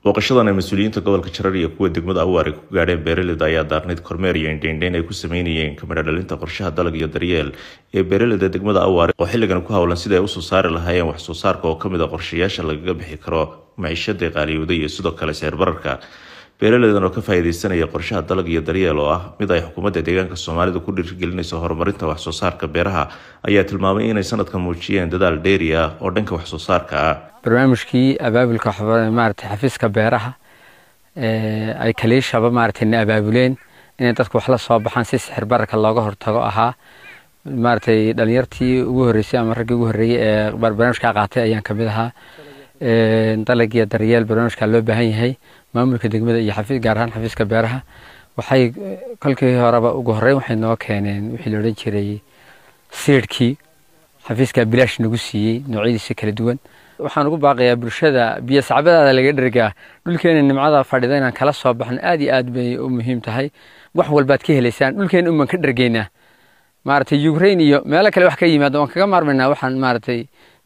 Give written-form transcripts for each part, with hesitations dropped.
booqashadan ay mas'uuliyiinta gobolka Jarar iyo kuwa degmada Awaare ku gaadheen beeraleyda ayaa daarneyd kormeer iyo indheyn ay ku sameynayeen kamida dhalinta qorshaha dalag iyo daryeel ee beeraleyda degmada Awaare oo xilligan ku hawlan sidii ay u soo saari lahaayeen wax soo saarka oo kamid ah qorshayaasha lagaga bixi karo maciishada qaaliyowday iyo sidoo kale sicir bararka beeraleydan oo ka faa'iideysanaya qorshaha dalag iyo daryeel oo ah mid ay xukuumadda deegaanka Soomaalida ku dhiirigelinayso horumarinta wax soo saarka beeraha ayaa tilmaamay inay sanadkan muujiyeen dadaal dheeri ah oo dhanka wax soo saarka ah barnaamijkii abaabulka maaragtay xafiiska beeraha ay kaliishaba maaragtay abaabuleen in dadku wax la soo baxaan si sixir bararka looga hortago ahaa maaragtay dhalinyartii ugu horeysay ama raggii ugu horeeyay ee barnaamijka qaatay ayaan kamid ahaa dalag iyo daryeel barnaamijka loo baahan yahay maamulka degmada iyo xafiis gaar ahaan xafiiska beeraha waxay kolkii horeba ugu horeyn waxay noo keeneen wixii la oran jiray seedkii xafiiska bilaash nagu siiyay noocyadiisa kala duwan waxaan ugu baaqayaa bulshada biyo sacbadaada laga dhergaa dhulkeena nimcada fadhida inaan kala soo baxno aad iyo aad bay u muhiim tahay wax walbaad ka helaysaan dhulkeena uman ka dhergeynaa maaragtay Ukraine iyo meelo kale wax ka yimaado waan kaga maarmaynaa waxaan maaragtay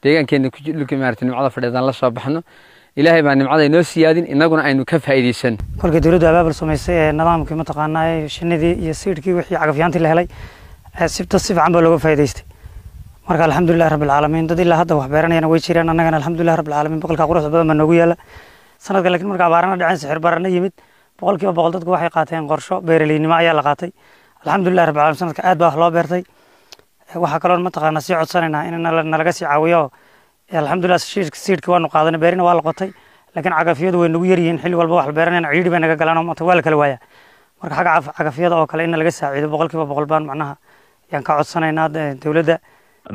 deegaankeena ku dhulka maaragtay nimcada fadhida la soo baxno ilaahay baa nimcada inoo siyaadin inaguna aynu ka faa'iideysan kolkay dawladdu abaabul samaysay nidaamkii mataqaanaa shinidii iyo seedkii wixii cagafyaantii la helay si fiican baa looga faa'iideystay marka alxamdulillaah rabbil caalamiin dad ilaa hadda wax beeranayana way jireen annagana alxamdulillaah rabbil caalamiin boqolka quruxda badan baa noogu yaala sanadka laakiin marka abaarana dhaceen sixir bararna yimid boqolkiiba boqol dadku waxay qaateen qorsho beeraleynimo ayaa la qaatay alxamdulillaah rabbil caalamiin sanadka aad baa wax loo beertay waxa kale oo mataqaanaa sii codsanaynaa in nalaga sii caawiyo alxamdulillaah seedkii waanu qaadanay beerina waa la qotay laakiin cagafyadu way nagu yaryihiin xilli walba wax beeranayna ciidhi bay naga galaan oo waa la kala waayaa marka xagga cagafyada oo kale in laga saaciido boqolkiiba boqol baan macnaha yaan ka codsanaynaa dawladda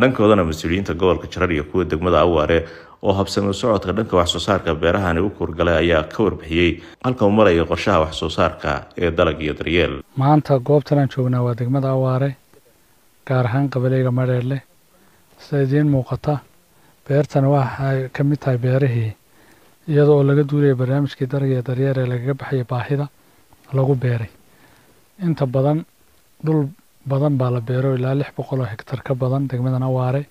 dhankoodana mas'uuliyiinta gobolka Jarar iyo kuwa degmada Awaare oo habsami socodka dhanka wax soo saarka beeraha u kurgalay ayaa ka warbixiyay halka uu marayo qorshaha wax soo saarka ee dalag iyo daryeel maanta goobtan aan joognaa waa degmada Awaare gaar ahaan qabalayga Mareelle sideen muuqata beertan waxay ka mid tahay beerihii iyadoo laga duulay barnaamijkii dalag iyo daryeel ee laga baxay baahida lagu beeray inta badan dhul badan baa la beero ilaa 600 hektar ka badan degmadan Awaare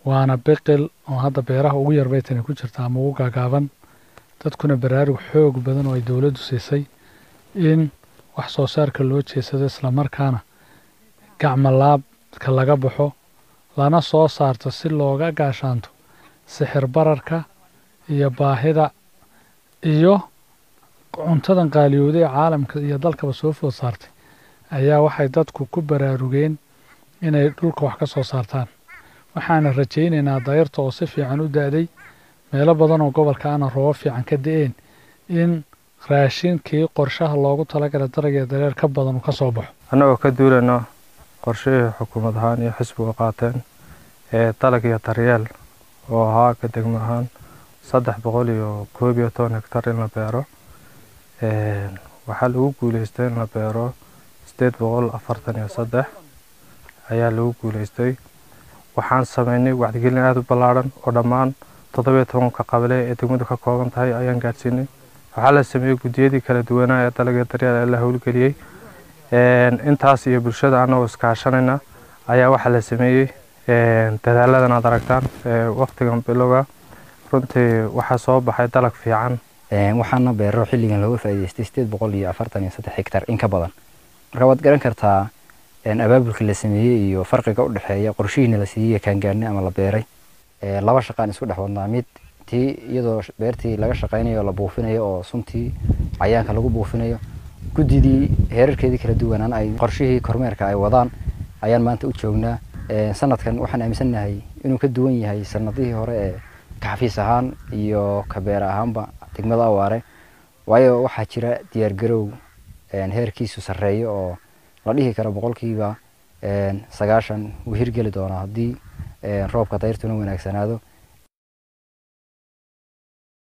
waana biqil oo hadda beeraha ugu yar bay tan ku jirtaa ama ugu gaagaaban dadkuna baraarug xoog badan oo ay dawladdu siisay in wax soo saarka loo jeesado isla markaana gacmo laabka laga baxo lana soo saarto si looga gaashaanto sixir bararka iyo baahida iyo cuntadan qaaliyowday caalamka iyo dalkaba soo food saartay ayaa waxay dadku ku baraarugeen inay dhulka wax ka soo saartaan waxaana rajaynaynaa dayrta oo si fiican u daaday meelo badan oo gobolka ana roob fiican ka da'een in raashinkii qorshaha loogu talagalay dalag iyo daryeel ka badan uu ka soo baxo annagoo ka duulana qorshihii xukuumad ahaan iyo xisbiga qaateen ee dalag iyo daryeel oo ahaa ka degmo ahaan 311 hektar in la beero waxaa lagu guuleystay in la beero 843 ayaa lagu guuleystay waxaan sameynay wacyigelin aad u ballaaran oo dhammaan 17 qabale ee degmadu ka kooban tahay ayaan gaarsiinay waxaa la sameeyay gudiyadii kala duwanaa ee dalag iyo daryeel ee la howlgeliyay intaas iyo bulshada anagoo iskaashanayna ayaa waxaa la sameeyay dadaaladan aad aragtaan waqtigan bilowga runtii waxaa soo baxay dalag fiican waxaana beero xilligan looga faa'iideystay 843 hektar in ka badan marka waad garan kartaa abaabulka la sameeyay iyo farqiga u dhaxeeya qorshihiina la siiyay kan gaarnay ama la beeray laba shaqaan isku dhaxwadnaa mid tii iyadoo beertii laga shaqeynayo la buufinayo oo suntii cayaanka lagu buufinayo gudidii heerarkeedii kala duwanaan ay qorshihii kormeerka ay wadaan ayaan maanta u joognaa sanadkan waxaan aaminsanahay inuu ka duwan yahay sanadihii hore ee ka xafiis ahaan iyo ka beer ahaanba degmada Awaare waayo waxaa jira diyaar garow heerkiisu sareeyo oo la dhihi karo boqolkiiba 90 uu hirgeli doona hadii roobka dayrtuna wanaagsanaado